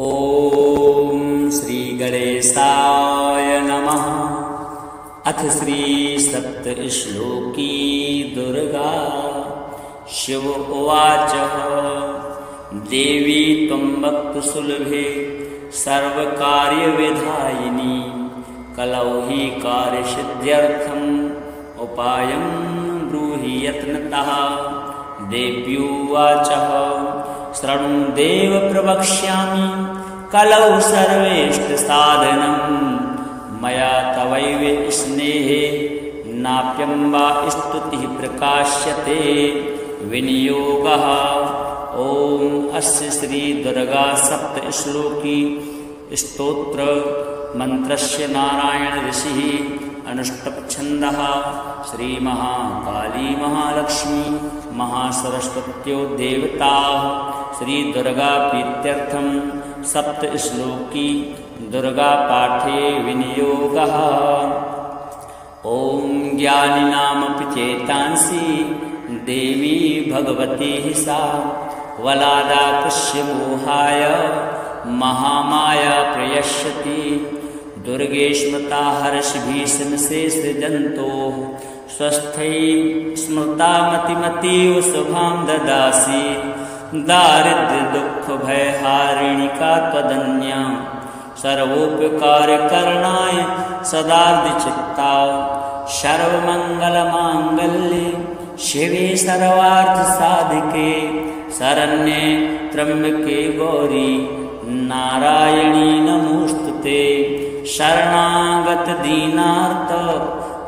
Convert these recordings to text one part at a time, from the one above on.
ॐ श्री गणेशाय नमः। अथ श्री सप्तश्लोकी दुर्गा। शिव उवाच देवी त्वं भक्तसुलभे सर्वकार्यविधायिनी कलौ हि कार्यसिद्ध्यर्थम् उपायं ब्रूहि यत्नतः। देव्युवाच शृणु देव प्रवक्ष्यामि कलौ सर्वेष्टसाधनम् मया तवैव स्नेहे नाप्यं वा स्तुतिः प्रकाश्यते विनियोगः। ॐ अस्य श्री दुर्गा सप्तश्लोकी स्तोत्र मंत्रस्य नारायण ऋषिः अनुष्टुप् श्री महाकाली महालक्ष्मी महासरस्वत्यो देवता श्री दुर्गा प्रीत्यर्थं सप्तश्लोकी दुर्गा पाठे विनियोगः। ॐ ज्ञानिनामपि चेतांसि देवी भगवती सा वलादाकृष्य मोहाय महामाया प्रयश्यति। दुर्गे स्मृता हर्षभीषणशेषजन्तोः स्वस्थै स्मृता मतिमतीव शुभां ददासि। दारिद्र्यदुःखभयहारिणिका त्वदन्या सर्वोपकारकरणाय सदार्धचित्ता। सर्वमङ्गलमाङ्गल्ये शिवे सर्वार्थसाधिके शरण्ये त्र्यम्बके गौरी नारायणी नमोस्तुते। शरणागत दीनार्थ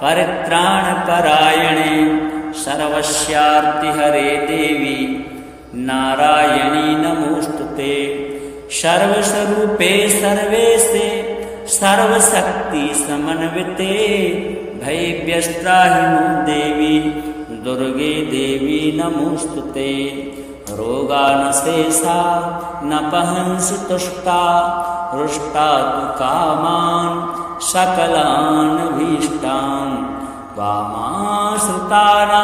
परित्राणपरायणे सर्वस्यार्तिहरे देवी नारायणी नमोस्तुते। सर्वस्वरूपे सर्वेशे सर्वशक्ति समन्विते भयव्यस्त्राहि नो देवी दुर्गे देवी नमोस्तुते। रोगानशेषा न पहंसि तुष्टा हृष्टा तु कामान् सकलान् भीष्टान्। त्वामाश्रितानां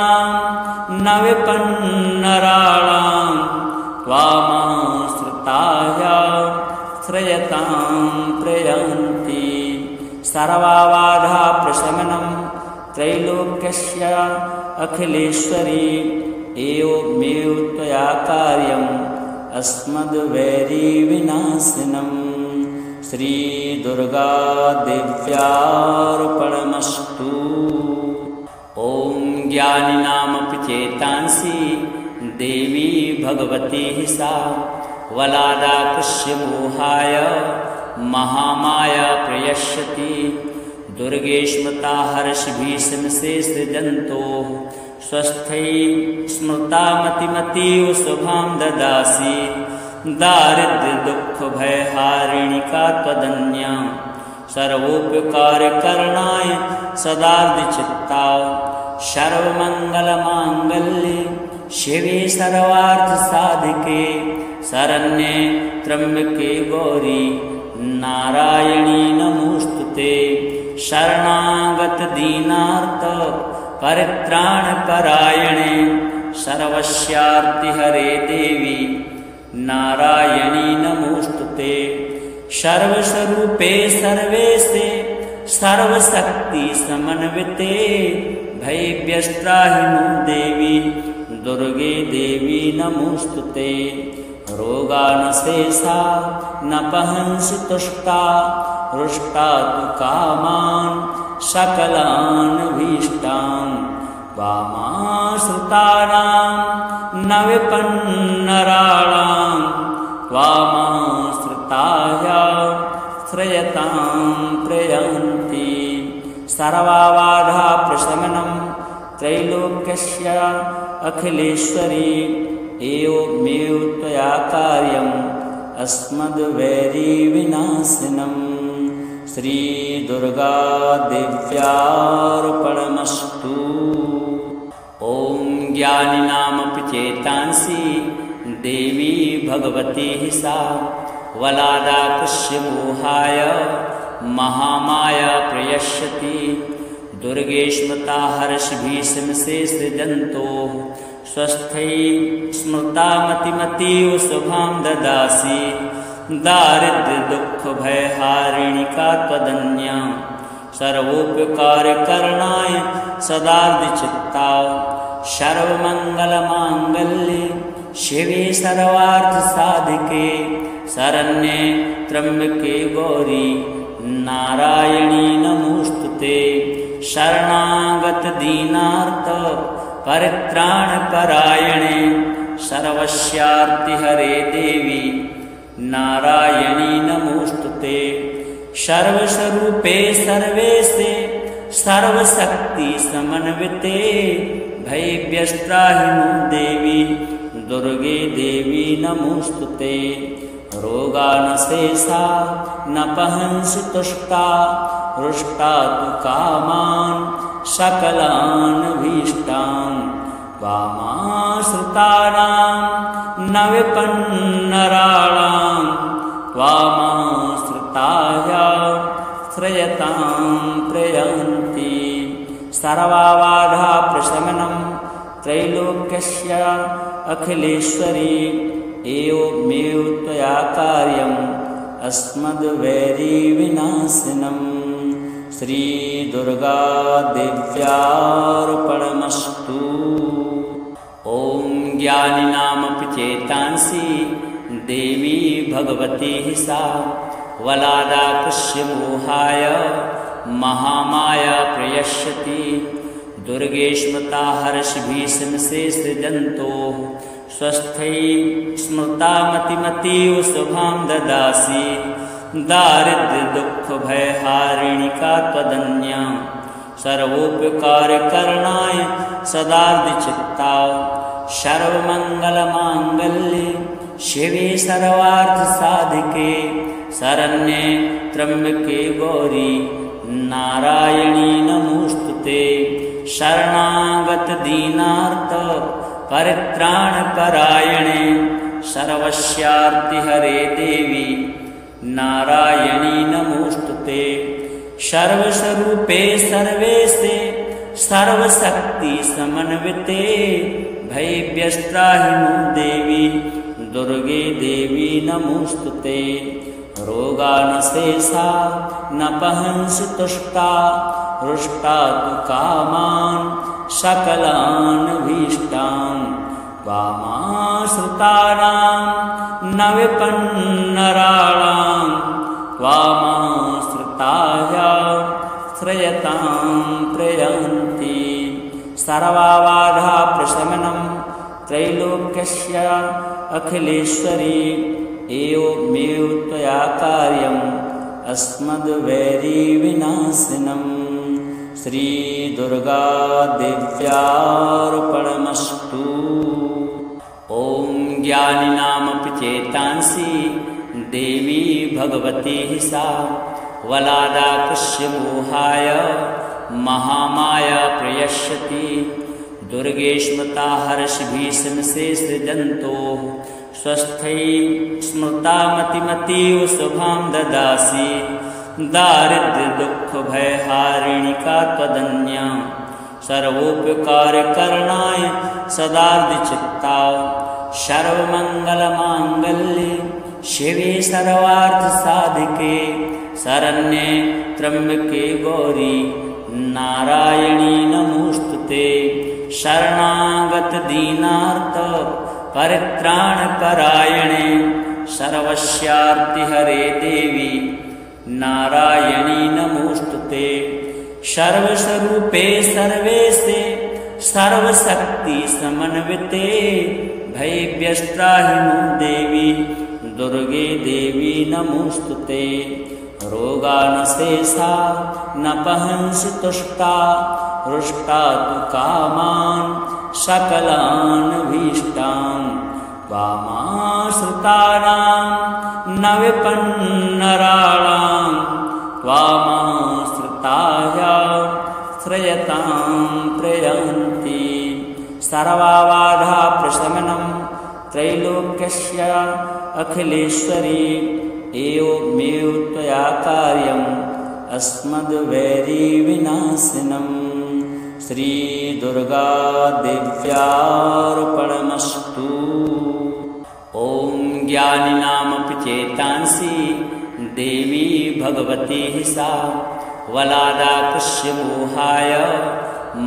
न विपन्नराणां त्वामाश्रितायां श्रयतां प्रयन्ति। सर्वबाधा प्रशमनं त्रैलोक्यस्य अखिलेश्वरी एवमेव त्वया कार्यम् अस्मद्वैरीविनाशनम्। श्री दुर्गा देव्यार्पणमस्तु। ॐ ज्ञानिनामपि चेतांसि देवी भगवती सा वलादाकृष्य मोहाय महामाया प्रयश्यति। दुर्गे स्मृता हर्षभीषणशेषजन्तोः स्वस्थै स्मृता मतिमतीव शुभां ददासि। दारिद्र्यदुःखभयहारिणिका त्वदन्या सर्वोपकारकरणाय सदार्धचित्ता। सर्वमङ्गलमाङ्गल्ये शिवे सर्वार्थसाधिके शरण्ये त्र्यम्बके गौरी नारायणी नमोस्तुते। शरणागत दीनार्थ परित्राणपरायणे सर्वस्यार्तिहरे देवी नारायणी नमोस्तुते। सर्वस्वरूपे सर्वेशे सर्वशक्ति समन्विते भयव्यस्त्राहि नो देवी दुर्गे देवी नमोस्तुते। रोगानशेषा न पहंसि तुष्टा हृष्टा तु कामान् सकलान् भीष्टान्। त्वामाश्रितानां न विपन्नराणां त्वामाश्रितायां श्रयतां प्रयन्ति। सर्वबाधा प्रशमनं त्रैलोक्यस्य अखिलेश्वरी एवमेव त्वया कार्यम् अस्मद्वैरीविनाशनम्। श्री दुर्गा देव्यार्पणमस्तु। ॐ ज्ञानिनामपि चेतांसि देवी भगवती सा वलादाकृष्य मोहाय महामाया प्रयश्यति। दुर्गे स्मृता हर्षभीषणशेषजन्तोः स्वस्थै स्मृता मतिमतीव शुभां ददासि। दारिद्र्य दुख भय हारिणिका त्वदन्या सर्वोपकारकरणाय सदार्धचित्ता सर्वमंगलमांगल्ये शिवे सर्वार्थसाधिके शरण्ये त्र्यंबके गौरी नारायणी नमोस्तुते। शरणागत दीनार्थ परित्राणपरायणे सर्वस्यार्ति हरे देवी नारायणी नमोस्तुते। सर्वस्वरूपे सर्वेशे सर्वशक्ति समन्विते भयव्यस्त्राहिनो देवी दुर्गे देवी नमोस्तुते। रोगानशेषा न पहंसि तुष्टा हृष्टा तु कामान् सकलान् भीष्टान् त्वामाश्रितानां न विपन्नराणां त्वामाश्रितायां श्रयतां प्रयन्ति। सर्वबाधा प्रशमनं त्रैलोक्यस्य अखिलेश्वरी एवमेव त्वया कार्यम् अस्मद्वैरीविनाशिनम्। श्री दुर्गा देव्यार्पणमस्तु। ॐ ज्ञानिनामपि चेतांसि देवी भगवती सा वलादाकस्य मोहाय महामाया प्रयश्यति। दुर्गे स्मृता हर्षभीषणसे सृजन्तोः स्वस्थै स्मृता मतिमतीव शुभां ददासि। दारिद्र्य दुख भय हारिणिका त्वदन्या सर्वोपकारकरणाय सदार्धचित्ता सर्वमंगलमांगल्ये शिवे सर्वार्थसाधिके शरण्ये त्र्यंबके गौरी नारायणी नमोस्तुते। शरणागत दीनार्थ परित्राणपरायणे सर्वस्यार्ति हरे देवी नारायणी नमोस्तुते। सर्वस्वरूपे सर्वेशे सर्वशक्ति समन्विते भयव्यस्त्राहिनो देवी दुर्गे देवी नमोस्तुते। रोगानशेषा न पहंसि तुष्टा हृष्टा तु कामान् सकलान् भीष्टान् त्वामाश्रितानां न विपन्नराणां त्वामाश्रितायां श्रयतां प्रयन्ति। सर्वबाधा प्रशमनं त्रैलोक्यस्य अखिलेश्वरी एवमेव त्वया कार्यम् अस्मद्वैरीविनाशिनम्। श्री दुर्गा देव्यार्पणमस्तु। ॐ ज्ञानिनामपि चेतांसि देवी भगवती सा वलादाकस्य मोहाय महामाया प्रयश्यति। दुर्गे स्मृता हर्षभीषणसे सृजन्तोः स्वस्थै स्मृता मतिमतीव शुभां ददासि। दारिद्र्य दुख भय हारिणिका त्वदन्या सर्वोपकारकरणाय सदार्धचित्ता सर्वमंगलमांगल्ये शिवे सर्वार्थसाधिके शरण्ये त्र्यंबके गौरी नारायणी नमोस्तुते। शरणागत दीनार्थ परित्राणपरायणे सर्वस्यार्ति हरे देवी नारायणी नमोस्तुते। सर्वस्वरूपे सर्वेशे सर्वशक्ति समन्विते भयव्यस्त्राहिनो देवी दुर्गे देवी नमोस्तुते। रोगानशेषा न पहंसि तुष्टा हृष्टा तु कामान् सकलान् भीष्टान् त्वामाश्रितानां न विपन्नराणां त्वामाश्रितायां श्रयतां प्रयन्ति। सर्वबाधा प्रशमनं त्रैलोक्यस्य अखिलेश्वरी एवमेव त्वया कार्यम् अस्मद्वैरीविनाशिनम्। श्री दुर्गा देव्यार्पणमस्तु। ॐ ज्ञानिनामपि चेतांसि देवी भगवती सा वलादाकृष्य मोहाय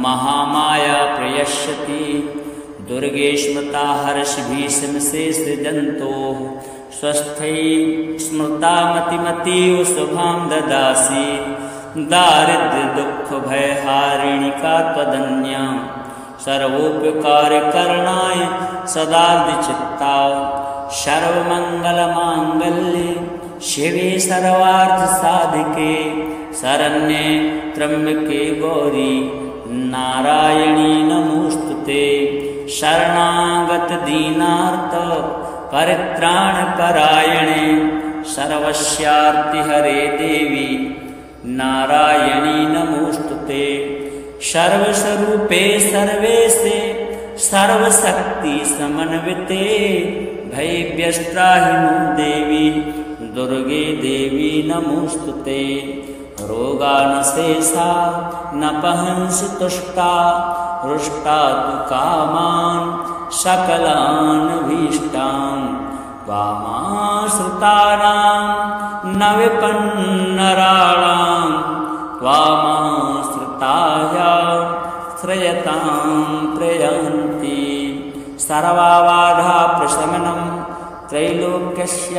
महामाया प्रयश्यति दुर्गे स्मृता हर्षभीषणसे सृजन्तोः स्वस्थै स्मृता मतिमतीव शुभां ददासि दारिद्र्यदुःखभयहारिणिका त्वदन्या सर्वोपकारकरणाय सदार्धचित्ता सर्वमङ्गलमाङ्गल्ये शिवे सर्वार्थसाधिके शरण्ये त्र्यम्बके गौरी नारायणी नमोस्तुते शरणागतदीनार्थ परित्राणपरायणे सर्वस्यार्तिहरे देवी नारायणी नमोस्तुते सर्वस्वरूपे सर्वेशे सर्वशक्ति समन्विते भयव्यस्त्राहि नो देवी दुर्गे देवी नमोस्तुते रोगानशेषा नपहंसि तुष्टा रुष्टा तु कामान् सकलान् भीष्टान् त्वामाश्रितानां न विपन्नराणां त्वामाश्रितायां श्रयतां प्रयान्ति सर्वाबाधा प्रशमनं त्रैलोक्यस्य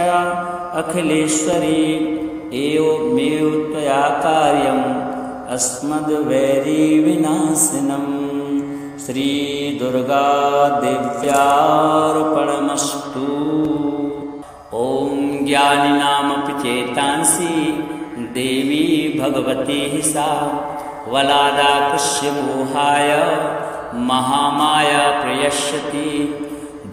अखिलेश्वरी एवमेव त्वया कार्यम् अस्मद्वैरीविनाशिनं श्री दुर्गा देव्यार्पणमस्तु। ॐ ज्ञानिनामपि चेतांसि देवी भगवती सा वलादाकृष्य मोहाय महामाया प्रयश्यति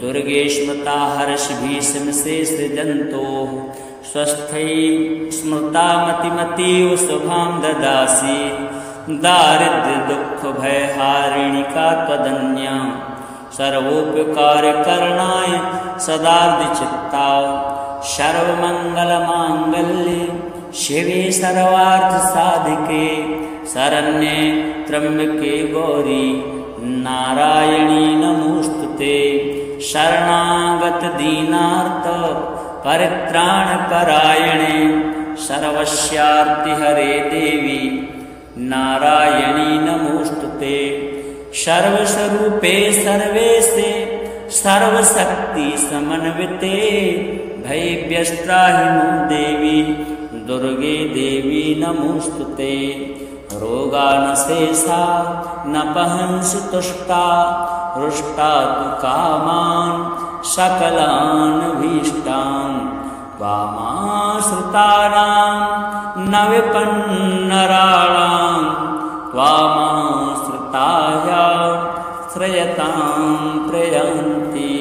दुर्गे स्मृता हर्षभीषणसे सृजन्तोः स्वस्थै स्मृता मतिमतीव शुभां ददासि दारिद्र्यदुःखभयहारिणिका त्वदन्या सर्वोपकारकरणाय सदार्धचित्ता सर्वमङ्गलमाङ्गल्ये शिवे सर्वार्थसाधिके शरण्ये त्र्यम्बके गौरी नारायणी नमोस्तुते शरणागतदीनार्थ परित्राणपरायणे सर्वस्यार्तिहरे देवी नारायणी नमोस्तुते सर्वस्वरूपे सर्वेशे सर्वशक्ति समन्विते भयव्यस्त्राहि नो देवी दुर्गे देवी नमोस्तुते रोगानशेषा नपहंसि तुष्टा रुष्टा तु कामान् सकलान् भीष्टान् त्वामाश्रितानां न विपन्नराणां त्वामाश्रितायां श्रयतां प्रयान्ति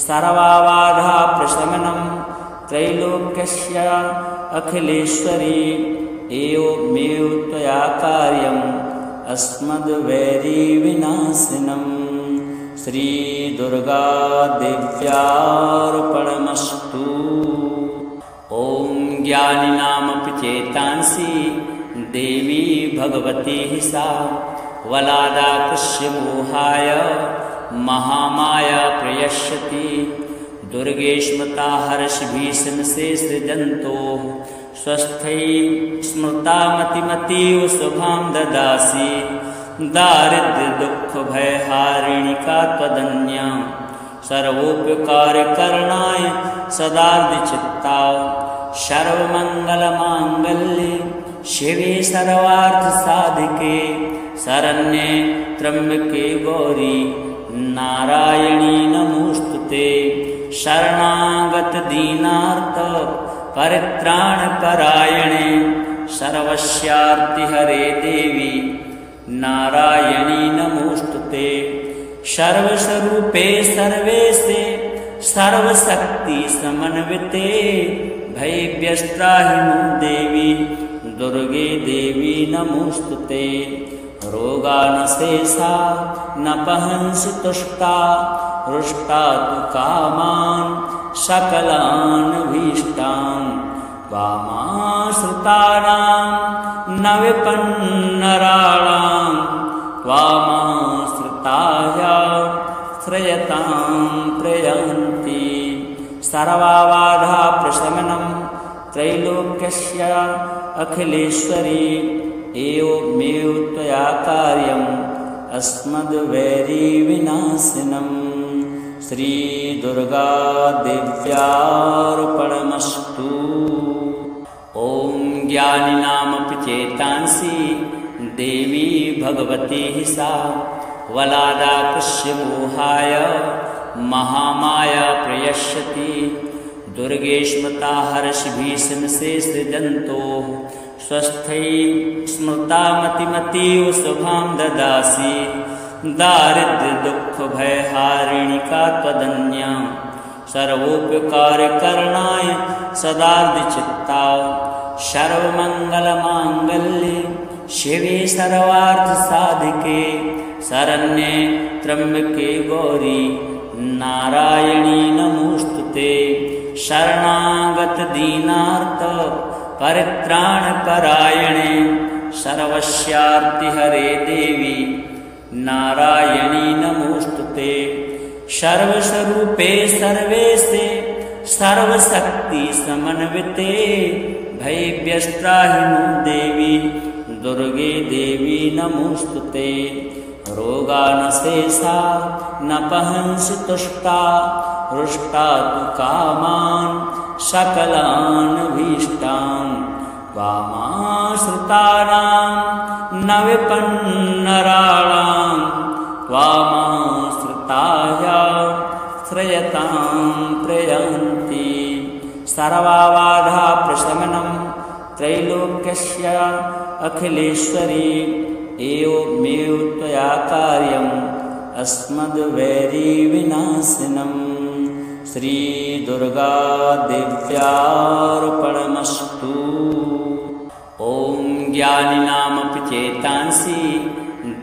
सर्वाबाधा प्रशमनं त्रैलोक्यस्य अखिलेश्वरी एवमेव त्वया कार्यम् अस्मद्वैरीविनाशिनं श्री दुर्गा देव्यार्पणमस्तु। ॐ ज्ञानिनामपि चेतांसि देवी भगवती सा वलादाकृष्य मोहाय महामाया प्रयश्यति दुर्गे स्मृता हर्षभीषणसे सृजन्तोः स्वस्थै स्मृता मतिमतीव शुभां ददासि दारिद्र्यदुःखभयहारिणिका त्वदन्या सर्वोपकारकरणाय सदार्धचित्ता सर्वमङ्गलमाङ्गल्ये शिवे सर्वार्थसाधिके शरण्ये त्र्यम्बके गौरी नारायणी नमोस्तुते शरणागतदीनार्थ परित्राणपरायणे सर्वस्यार्तिहरे देवी नारायणी नमोस्तुते सर्वस्वरूपे सर्वेशे सर्वशक्ति समन्विते भयव्यस्त्राहि नो देवी दुर्गे देवी नमोस्तुते रोगानशेषा नपहंसि तुष्टा रुष्टा तु कामान् सकलान् भीष्टान् त्वामाश्रितानां न विपन्नराणां त्वामाश्रितायां श्रयतां प्रयान्ति सर्वबाधा प्रशमनं त्रैलोक्यस्य अखिलेश्वरी एवमेव त्वया कार्यम् अस्मद्वैरीविनाशिनं श्री दुर्गा देव्यार्पणमस्तु। ॐ ज्ञानिनामपि चेतांसि देवी भगवती सा वलादाकृष्य मोहाय महामाया प्रयश्यति दुर्गे स्मृता हर्षभीषणसे सृजन्तोः स्वस्थै स्मृता मतिमतीव शुभां ददासि दारिद्र्यदुःखभयहारिणिका त्वदन्या सर्वोपकारकरणाय सदार्धचित्ता सर्वमङ्गलमाङ्गल्ये शिवे सर्वार्थसाधिके शरण्ये त्र्यम्बके गौरी नारायणी नमोस्तुते। शरणागत दीनार्थ परित्राणपरायणे सर्वस्यार्तिहरे देवी नारायणी नमोस्तुते। सर्वस्वरूपे सर्वेशे सर्वशक्ति समन्विते भयव्यस्त्राहिनो देवी दुर्गे देवी नमोस्तुते। रोगानशेषा न पहंसि तुष्टा हृष्टा तु कामान् सकलान् भीष्टान् त्वामाश्रितानां न विपन्नराणां त्वामाश्रिताया श्रयतां प्रयान्ति। सर्वबाधा प्रशमनं त्रैलोक्यस्य अखिलेश्वरी एवमेव त्वया कार्यम् अस्मद्वैरीविनाशिनं श्री दुर्गा देव्यार्पणमस्तु। ॐ ज्ञानिनामपि चेतांसि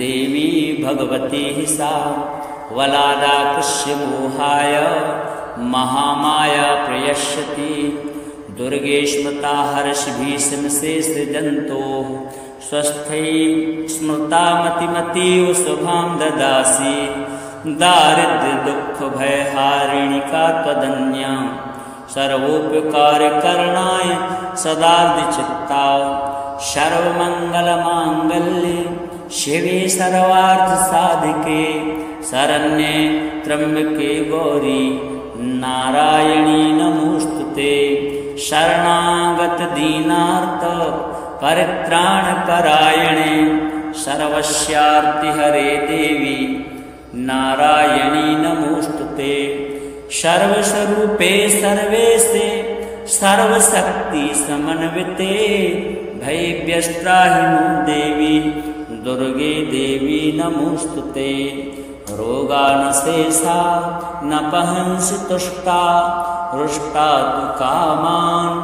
देवी भगवती सा वलादाकृष्य मोहाय महामाया प्रयश्यति दुर्गे स्मृता हर्षभीषणसे सृजन्तोः स्वस्थै स्मृता मतिमतीव शुभां ददासि दारिद्र्यदुःखभयहारिणिका त्वदन्या सर्वोपकारकरणाय सदार्धचित्ता सर्वमङ्गलमाङ्गल्ये शिवे सर्वार्थसाधिके शरण्ये त्र्यम्बके गौरी नारायणी नमोस्तुते। शरणागत दीनार्थ परित्राणपरायणे सर्वस्यार्तिहरे देवी नारायणी नमोस्तुते। सर्वस्वरूपे सर्वेशे सर्वशक्ति समन्विते भयव्यस्त्राहिनो देवी दुर्गे देवी नमोस्तुते। रोगानशेषा न पहंसि तुष्टा हृष्टा तु कामान्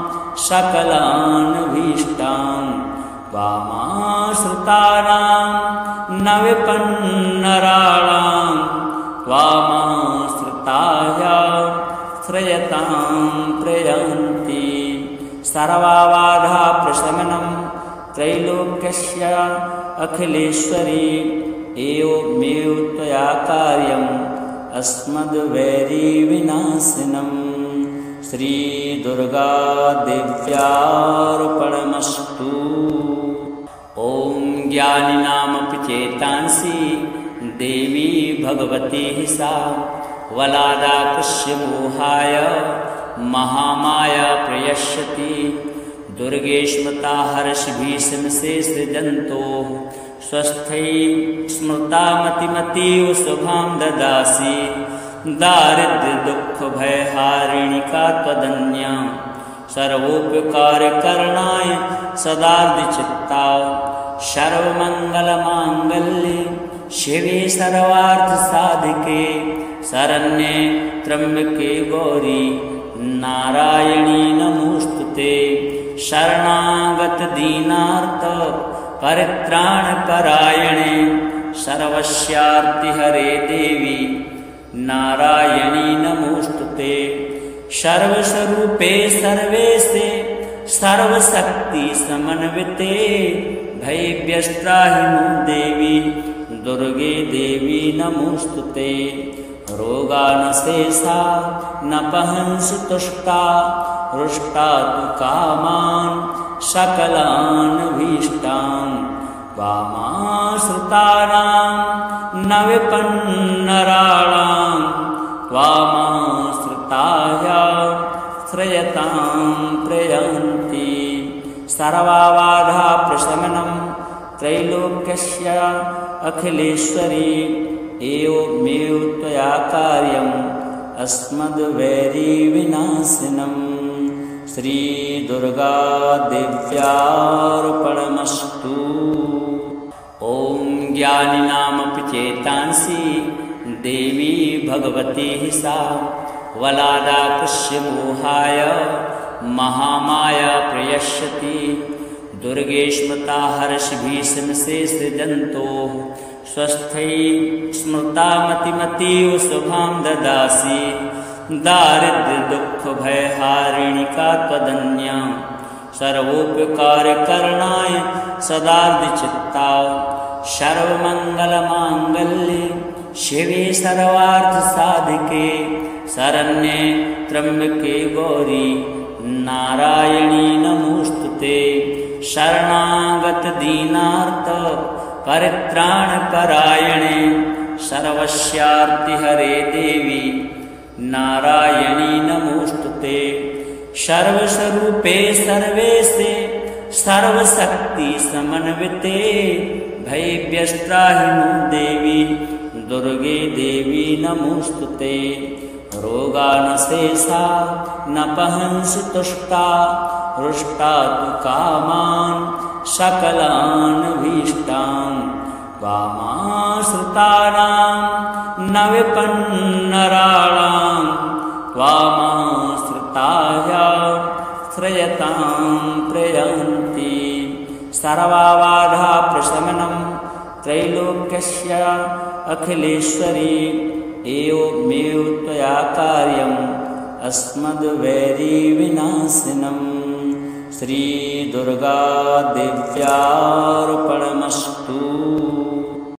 सकलान् भीष्टान् त्वामाश्रितानां न विपन्नराणां त्वामाश्रिताया श्रयतां प्रयान्ति। सर्वबाधा प्रशमनं त्रैलोक्यस्य अखिलेश्वरी एवमेव त्वया कार्यम् अस्मद्वैरीविनाशिनं श्री दुर्गा देव्यार्पणमस्तु। ॐ ज्ञानिनामपि चेतांसि देवी भगवती सा वलादाकृष्य मोहाय महामाया प्रयश्यति दुर्गे स्मृता हर्षभीषणसे सृजन्तोः स्वस्थै स्मृता मतिमतीव शुभां ददासि दारिद्र्यदुःखभयहारिणिका त्वदन्या सर्वोपकारकरणाय सदार्धचित्ता सर्वमङ्गलमाङ्गल्ये शिवे सर्वार्थसाधिके शरण्ये त्र्यम्बके गौरी नारायणी नमोस्तुते। शरणागत दीनार्थ परित्राणपरायणे सर्वस्यार्तिहरे देवी नारायणी नमोस्तुते। सर्वस्वरूपे सर्वेशे सर्वशक्ति समन्विते भयव्यस्त्राहिनो देवी दुर्गे देवी नमोस्तुते। रोगानशेषा न पहंसि तुष्टा हृष्टा तु कामान् सकलान् भीष्टान् त्वामाश्रितानां न विपन्नराणां त्वामाश्रिताया श्रयतां प्रयान्ति सर्वबाधा प्रशमनं त्रैलोक्यस्य अखिलेश्वरी एवमेव त्वया कार्यम् अस्मद्वैरीविनाशिनं श्रीदुर्गा देव्यार्पणमस्तु। ॐ ज्ञानिनामपि चेतांसि देवी भगवती सा वलादाकृष्य मोहाय महामाया प्रयश्यति दुर्गे स्मृता हर्षभीषणशेषजन्तोः स्वस्थै स्मृता मतिमतीव शुभां ददासि दारिद्र्यदुःखभयहारिणिका त्वदन्या सर्वोपकारकरणाय सदार्धचित्ता सर्वमङ्गलमाङ्गल्ये शिवे सर्वार्थसाधिके शरण्ये त्र्यम्बके गौरी नारायणी नमोस्तुते शरणागतदीनार्थ परित्राणपरायणे सर्वस्यार्तिहरे देवी नारायणी नमोस्तुते सर्वस्वरूपे सर्वेशे सर्वशक्ति समन्विते भयव्यस्त्राहिनो देवी दुर्गे देवी नमोस्तुते रोगानशेषा न पहंसि तुष्टा हृष्टा तु कामान् सकलान् भीष्टान् त्वामाश्रितानां न विपन्नराणां त्वामाश्रिताया श्रयतां प्रयान्ति सर्वबाधा प्रशमनं त्रैलोक्यस्य अखिलेश्वरी एवमेव त्वया कार्यम् अस्मद्वैरीविनाशिनं श्रीदुर्गा देव्यार्पणमस्तु।